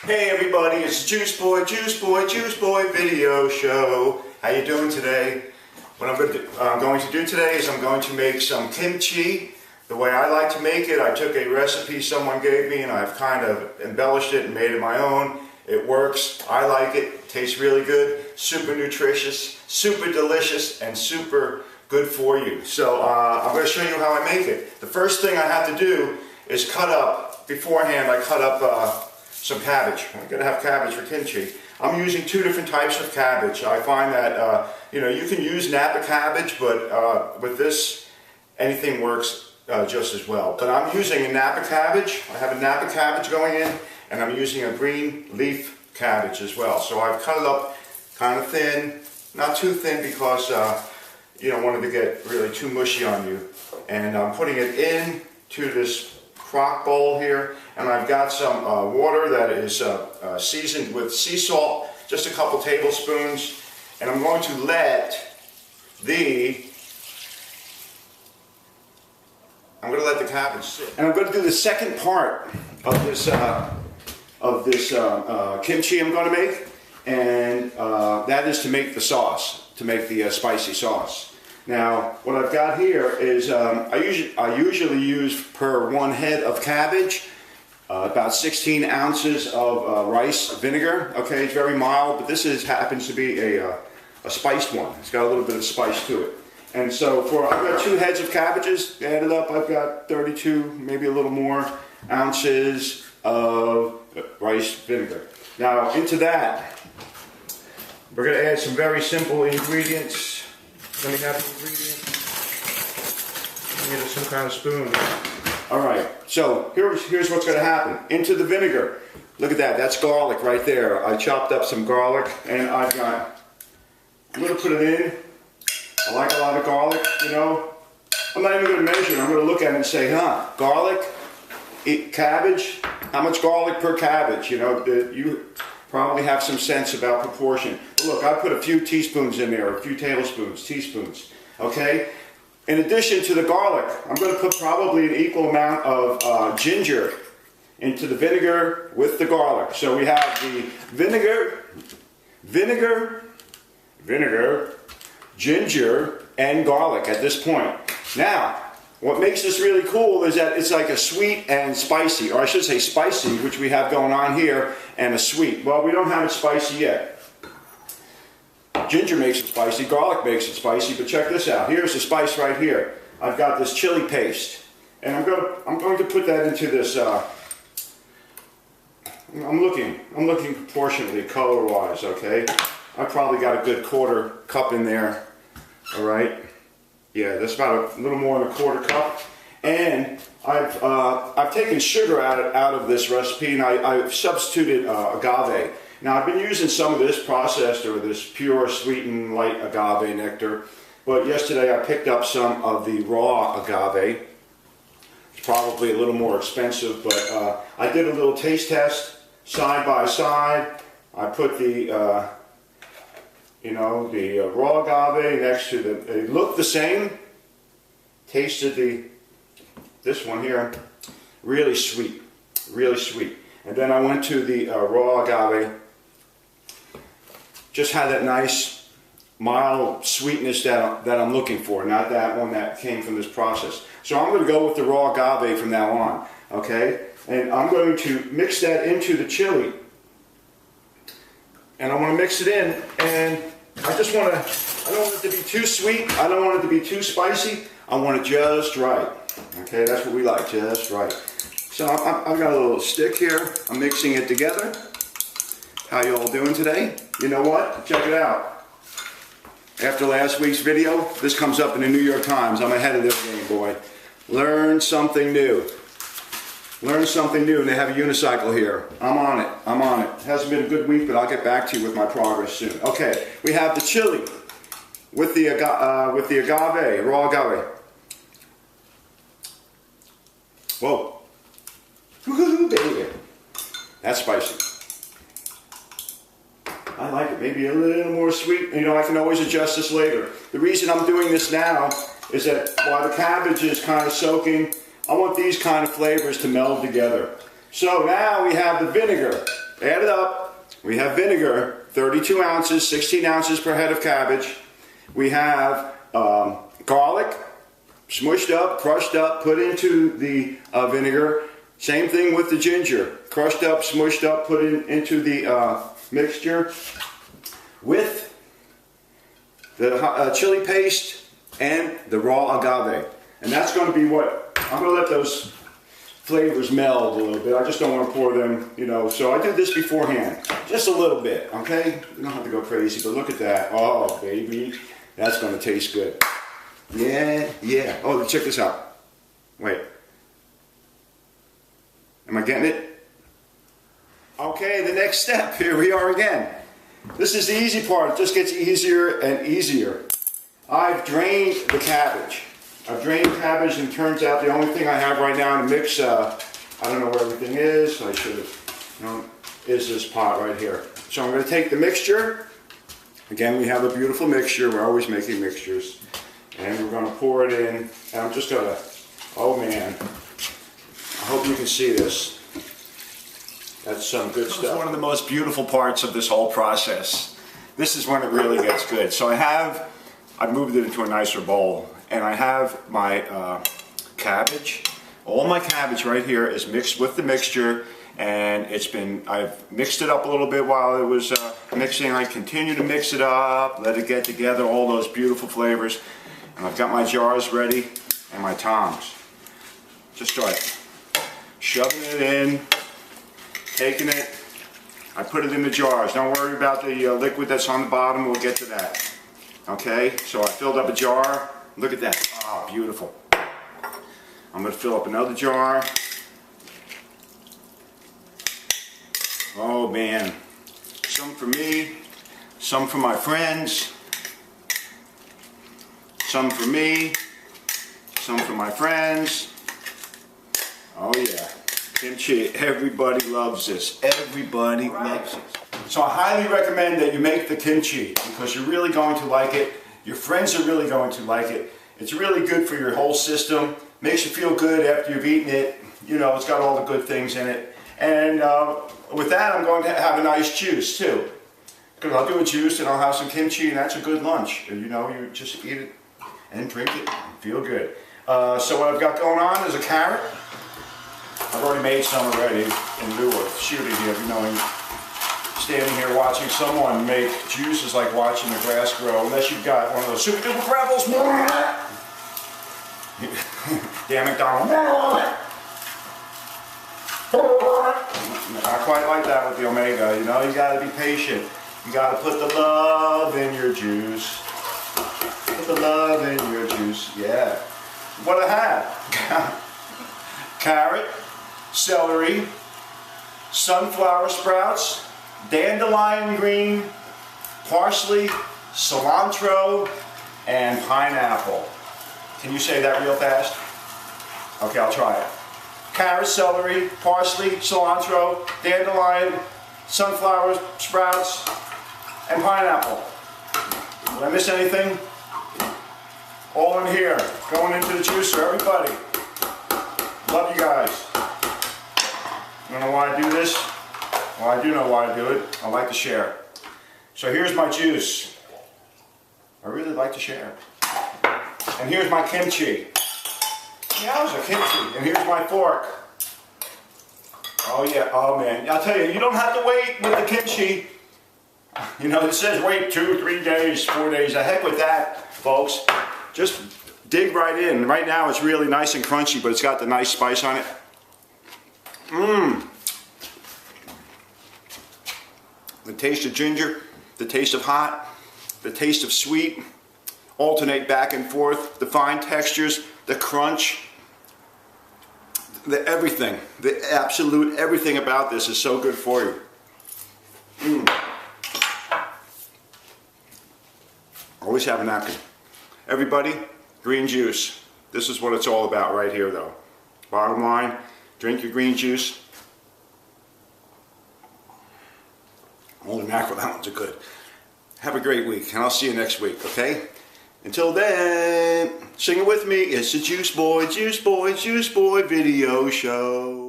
Hey everybody, it's JuiceBoi video show. How you doing today? What I'm going to do today is I'm going to make some kimchi. The way I like to make it, I took a recipe someone gave me and I've kind of embellished it and made it my own. It works. I like it. Tastes really good. Super nutritious, super delicious, and super good for you. So I'm going to show you how I make it. The first thing I have to do is cut up, beforehand I cut up some cabbage. I'm going to have cabbage for kimchi. I'm using two different types of cabbage. I find that, you can use Napa cabbage, but with this, anything works just as well. But I'm using a Napa cabbage. I have a Napa cabbage going in, and I'm using a green leaf cabbage as well. So I've cut it up kind of thin, not too thin because you don't want it to get really too mushy on you. And I'm putting it into this crock bowl here, and I've got some water that is seasoned with sea salt, just a couple tablespoons, and I'm going to let the cabbage sit. And I'm going to do the second part of this kimchi I'm going to make, and that is to make the sauce, to make the spicy sauce. Now, what I've got here is, I usually use per one head of cabbage, about 16 ounces of rice vinegar. Okay, it's very mild, but this happens to be a spiced one. It's got a little bit of spice to it. And so I've got 2 heads of cabbages, added up, I've got 32, maybe a little more, ounces of rice vinegar. Now, into that, we're going to add some very simple ingredients. Let me have the ingredients. Let me get some kind of spoon. Alright, so here's what's going to happen. Into the vinegar. Look at that, that's garlic right there. I chopped up some garlic and I'm going to put it in. I like a lot of garlic, I'm not even going to measure it. I'm going to look at it and say, garlic, cabbage, how much garlic per cabbage? You probably have some sense about proportion. But look, I put a few teaspoons in there, a few tablespoons, teaspoons, okay? In addition to the garlic, I'm going to put probably an equal amount of ginger into the vinegar with the garlic. So we have the vinegar, ginger, and garlic at this point. Now, what makes this really cool is that it's like a sweet and spicy, or I should say spicy, which we have going on here, and a sweet. Well, we don't have it spicy yet. Ginger makes it spicy, garlic makes it spicy, but check this out. Here's the spice right here. I've got this chili paste, and I'm going to put that into this. I'm looking proportionately, color-wise. Okay, I probably got a good 1/4 cup in there. All right. Yeah, that's about a little more than a 1/4 cup. And I've taken sugar out of this recipe, and I've substituted agave. Now, I've been using some of this processed or this pure sweetened light agave nectar, but yesterday I picked up some of the raw agave. It's probably a little more expensive, but I did a little taste test side by side. I put the raw agave next to they look the same. Tasted this one here, really sweet, really sweet. And then I went to the raw agave, just had that nice, mild sweetness that I'm looking for, not that one that came from this process. So I'm going to go with the raw agave from now on, okay? And I'm going to mix that into the chili. And I want to mix it in, and I don't want it to be too sweet, I don't want it to be too spicy, I want it just right. Okay, that's what we like, just right. So I've got a little stick here, I'm mixing it together. How you all doing today? You know what? Check it out. After last week's video, this comes up in the New York Times. I'm ahead of this game, boy. Learn something new. Learn something new, and they have a unicycle here. I'm on it. I'm on it. It hasn't been a good week, but I'll get back to you with my progress soon. Okay, we have the chili with the agave, raw agave. Whoa. Woo-hoo, baby. That's spicy. I like it. Maybe a little more sweet. I can always adjust this later. The reason I'm doing this now is that while the cabbage is kind of soaking, I want these kind of flavors to meld together. So now we have the vinegar. add it up. We have vinegar, 32 ounces, 16 ounces per head of cabbage. We have garlic, smushed up, crushed up, put into the vinegar. Same thing with the ginger, crushed up, smushed up, put into the mixture with the chili paste and the raw agave. And that's going to be what, I'm going to let those flavors meld a little bit. I just don't want to pour them, you know, so I did this beforehand. Just a little bit, okay? You don't have to go crazy, but look at that. Oh, baby. That's going to taste good. Yeah, yeah. Oh, check this out. Wait. Am I getting it? Okay, the next step. Here we are again. This is the easy part. It just gets easier and easier. I've drained the cabbage. I've drained cabbage, and it turns out the only thing I have right now to mix, I don't know where everything is, so I should have, you know, is this pot right here. So I'm going to take the mixture. Again, we have a beautiful mixture. We're always making mixtures. And we're going to pour it in. And I'm just going to, oh man, I hope you can see this. That's some good stuff. This is one of the most beautiful parts of this whole process. This is when it really gets good. So I've moved it into a nicer bowl. And I have my cabbage. All my cabbage right here is mixed with the mixture, and I've mixed it up a little bit while it was mixing. I continue to mix it up, let it get together, all those beautiful flavors. And I've got my jars ready and my tongs. Just start shoving it in, taking it. I put it in the jars. Don't worry about the liquid that's on the bottom. We'll get to that. Okay, so I filled up a jar. Look at that. Oh, beautiful. I'm going to fill up another jar. Oh, man. Some for me. Some for my friends. Some for me. Some for my friends. Oh, yeah. Kimchi. Everybody loves this. Everybody loves it. So I highly recommend that you make the kimchi because you're really going to like it. Your friends are really going to like it. It's really good for your whole system. Makes you feel good after you've eaten it. You know, it's got all the good things in it. And with that, I'm going to have a nice juice too. Because I'll do a juice and I'll have some kimchi, and that's a good lunch. And, you know, you just eat it and drink it and feel good. So what I've got going on is a carrot. I've already made some already in lieu of shooting here. You know, standing here watching someone make juice is like watching the grass grow, unless you've got one of those super duper rebels. Damn McDonald. Not quite like that with the Omega, you know, you gotta be patient. You gotta put the love in your juice. Put the love in your juice, yeah. What I have. Carrot, celery, sunflower sprouts, dandelion green, parsley, cilantro, and pineapple. Can you say that real fast? Okay, I'll try it. Carrot, celery, parsley, cilantro, dandelion, sunflower sprouts, and pineapple. Did I miss anything? All in here, going into the juicer, everybody. Love you guys. You know why I do this? Well, I do know why I do it. I like to share. So here's my juice. I really like to share. And here's my kimchi. Yeah, there's a kimchi. And here's my fork. Oh yeah, oh man. I'll tell you, you don't have to wait with the kimchi. You know, it says wait 2, 3 days, 4 days. The heck with that, folks. Just dig right in. Right now it's really nice and crunchy, but it's got the nice spice on it. Mmm. The taste of ginger, the taste of hot, the taste of sweet, alternate back and forth, the fine textures, the crunch, the everything, the absolute everything about this is so good for you. Always have a napkin. Everybody, green juice. This is what it's all about right here though. Bottom line, drink your green juice. Holy mackerel, that one's good. Have a great week, and I'll see you next week, okay? Until then, sing it with me. It's the Juice Boy, Juice Boy, Juice Boy video show.